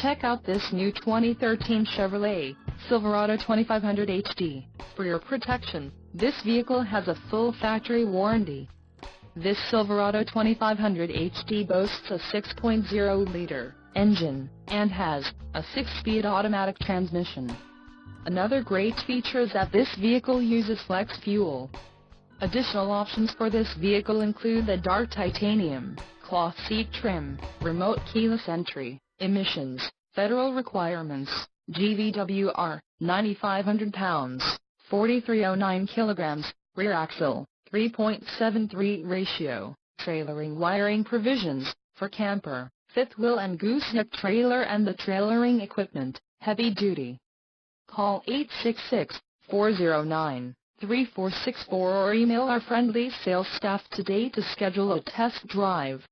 Check out this new 2013 Chevrolet Silverado 2500 HD. For your protection, this vehicle has a full factory warranty. This Silverado 2500 HD boasts a 6.0-liter engine and has a 6-speed automatic transmission. Another great feature is that this vehicle uses flex fuel. Additional options for this vehicle include the dark titanium, cloth seat trim, remote keyless entry, emissions, federal requirements, GVWR, 9,500 pounds, 4,309 kilograms, rear axle, 3.73 ratio, trailering wiring provisions, for camper, fifth wheel and gooseneck trailer and the trailering equipment, heavy duty. Call 866-409-3464 or email our friendly sales staff today to schedule a test drive.